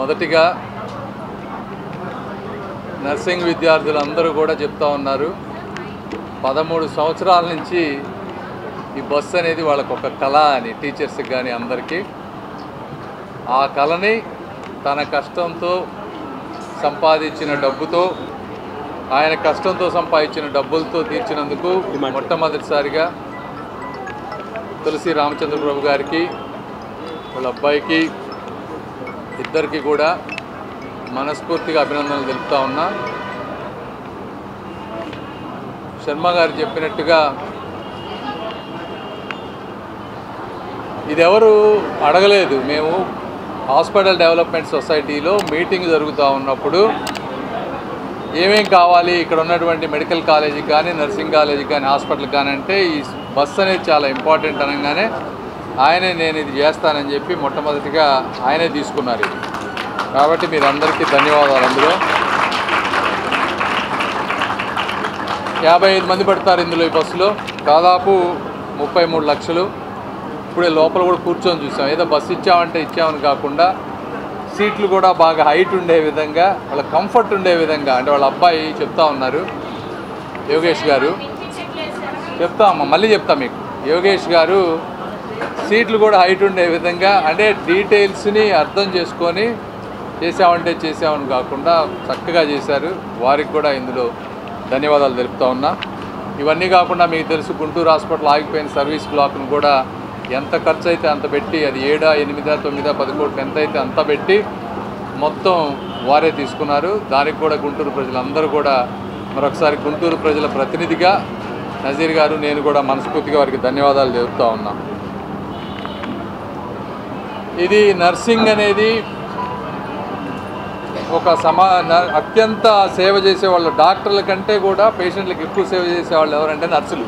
మొదటిగా నర్సింగ్ విద్యార్థులందరూ కూడా చెప్తా ఉన్నారు 13 సంవత్సరాల నుంచి ఈ బస్సు అనేది వాళ్ళకు ఒక కళ అని, టీచర్స్కి కానీ అందరికీ. ఆ కళని తన కష్టంతో సంపాదించిన డబ్బుతో, ఆయన కష్టంతో సంపాదించిన డబ్బులతో తీర్చినందుకు మొట్టమొదటిసారిగా తులసి రామచంద్ర ప్రభు గారికి, వాళ్ళ అబ్బాయికి, ఇద్దరికి కూడా మనస్ఫూర్తిగా అభినందనలు తెలుపుతా ఉన్నా. శర్మ గారు చెప్పినట్టుగా ఇది ఎవరు అడగలేదు. మేము హాస్పిటల్ డెవలప్మెంట్ సొసైటీలో మీటింగ్ జరుగుతూ ఉన్నప్పుడు ఏమేం కావాలి ఇక్కడ ఉన్నటువంటి మెడికల్ కాలేజీకి కానీ, నర్సింగ్ కాలేజీకి కానీ, హాస్పిటల్కి కానీ అంటే ఈ బస్సు అనేది చాలా ఇంపార్టెంట్ అనగానే ఆయనే నేను ఇది చేస్తానని చెప్పి మొట్టమొదటిగా ఆయనే తీసుకున్నారు ఇది. కాబట్టి మీరందరికీ ధన్యవాదాలు. అందులో 55 మంది పడతారు ఇందులో. ఈ బస్సులో దాదాపు 33 లక్షలు. ఇప్పుడే లోపల కూడా కూర్చొని చూసాం. ఏదో బస్సు ఇచ్చామంటే ఇచ్చామని కాకుండా సీట్లు కూడా బాగా హైట్ ఉండే విధంగా, వాళ్ళ కంఫర్ట్ ఉండే విధంగా, అంటే వాళ్ళ అబ్బాయి చెప్తా ఉన్నారు యోగేష్ గారు, చెప్తామమ్మా మళ్ళీ చెప్తా మీకు. యోగేష్ గారు సీట్లు కూడా హైట్ ఉండే విధంగా, అంటే డీటెయిల్స్ని అర్థం చేసుకొని చేసామంటే చేసామని కాకుండా చక్కగా చేశారు. వారికి కూడా ఇందులో ధన్యవాదాలు తెలుపుతా ఉన్నా. ఇవన్నీ కాకుండా మీకు తెలుసు గుంటూరు హాస్పిటల్ ఆగిపోయిన సర్వీస్ బ్లాక్ను కూడా ఎంత ఖర్చు అయితే అంత పెట్టి, అది 7, 8, 9, 10 కోట్లు ఎంత అయితే అంత పెట్టి మొత్తం వారే తీసుకున్నారు. దానికి కూడా గుంటూరు ప్రజలందరూ కూడా మరొకసారి గుంటూరు ప్రజల ప్రతినిధిగా నజీర్ గారు, నేను కూడా మనస్ఫూర్తిగా వారికి ధన్యవాదాలు చెబుతూ ఉన్నాం. ఇది నర్సింగ్ అనేది ఒక అత్యంత సేవ చేసేవాళ్ళు. డాక్టర్ల కంటే కూడా పేషెంట్లకు ఎక్కువ సేవ చేసేవాళ్ళు ఎవరంటే నర్సులు.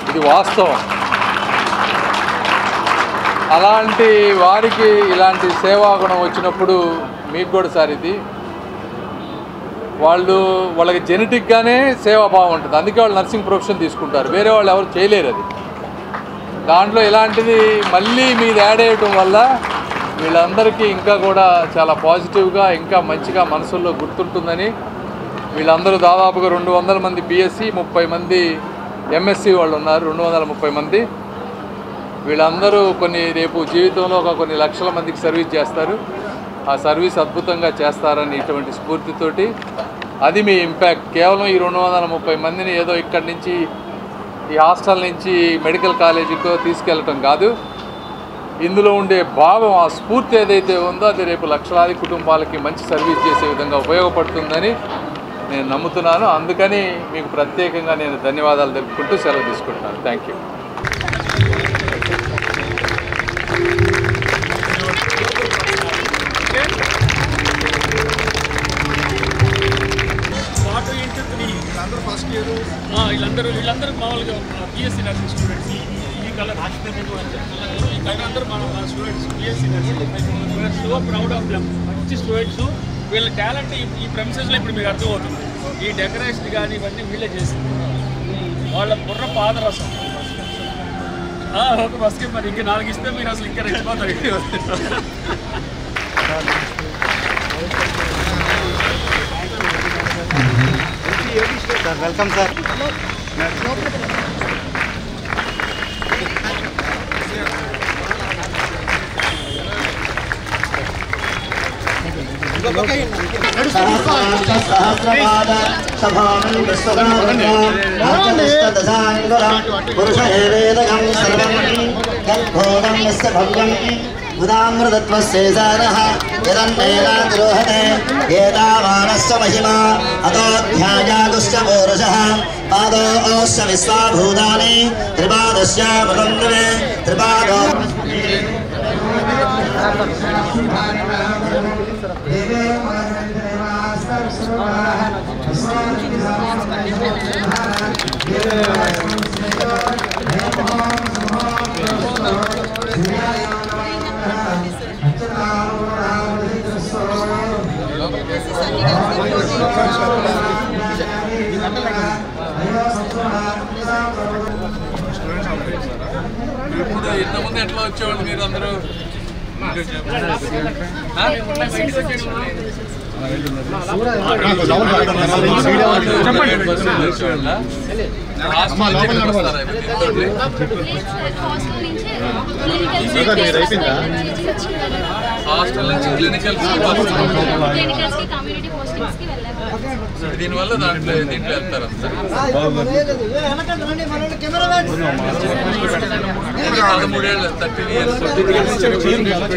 ఇది వాస్తవం. అలాంటి వారికి ఇలాంటి సేవా గుణం వచ్చినప్పుడు మీకు కూడా సార్ ఇది వాళ్ళకి జెనెటిక్గానే సేవాభావం ఉంటుంది. అందుకే వాళ్ళు నర్సింగ్ ప్రొఫెషన్ తీసుకుంటారు. వేరే వాళ్ళు ఎవరు చేయలేరు. అది దాంట్లో ఇలాంటిది మళ్ళీ మీరు యాడ్ అయ్యటం వల్ల వీళ్ళందరికీ ఇంకా కూడా చాలా పాజిటివ్గా, ఇంకా మంచిగా మనసుల్లో గుర్తుంటుందని. వీళ్ళందరూ దాదాపుగా 200 మంది బీఎస్సీ, 30 మంది ఎంఎస్సీ వాళ్ళు ఉన్నారు. 230 మంది. వీళ్ళందరూ రేపు జీవితంలో కొన్ని లక్షల మందికి సర్వీస్ చేస్తారు. ఆ సర్వీస్ అద్భుతంగా చేస్తారని ఇటువంటి స్ఫూర్తితోటి అది మీ ఇంపాక్ట్. కేవలం ఈ 230 మందిని ఏదో ఇక్కడి నుంచి ఈ హాస్టల్ నుంచి మెడికల్ కాలేజీకి తీసుకెళ్ళటం కాదు. ఇందులో ఉండే భావం, ఆ స్ఫూర్తి ఏదైతే ఉందో అది రేపు లక్షలాది కుటుంబాలకి మంచి సర్వీస్ చేసే విధంగా ఉపయోగపడుతుందని నేను నమ్ముతున్నాను. అందుకని మీకు ప్రత్యేకంగా నేను ధన్యవాదాలు తెలుపుకుంటూ సెలవు తీసుకుంటున్నాను. Thank you. వీళ్ళందరూ మామూలుగా బీఎస్సీ నర్సింగ్ స్టూడెంట్స్. ఈ కలర్ అందరూ మన students BSc nursing. We're so proud of them. మంచి స్టూడెంట్స్. వీళ్ళ టాలెంట్ ఈ ప్రెమిసెస్లో ఇప్పుడు మీకు అర్థమవుతుంది. ఈ డెకరేషన్ కానీ ఇవన్నీ వీళ్ళే చేసింది. వాళ్ళ బుర్ర పాదరసం. ఒక బస్కి మరి ఇంకా 4 ఇస్తే మీరు అసలు ఇంకా రెచ్చిపోతారు. Welcome sir. उदामृतत्वस्यैसारः यदन्नेनातिरोहते एतावानश्च महिमा अतोऽध्यायागुश्च पूरुषः पादोऽश्च विश्वाभूतानि त्रिपादस्यामृतन्द्रवे त्रिपादो ఇంతకుముందు ఎట్లా వచ్చేవాళ్ళు మీరు అందరూ? హాస్టల్ నుంచి క్లినికల్ దీనివల్ల దీంట్లో వెళ్తారు. 13 years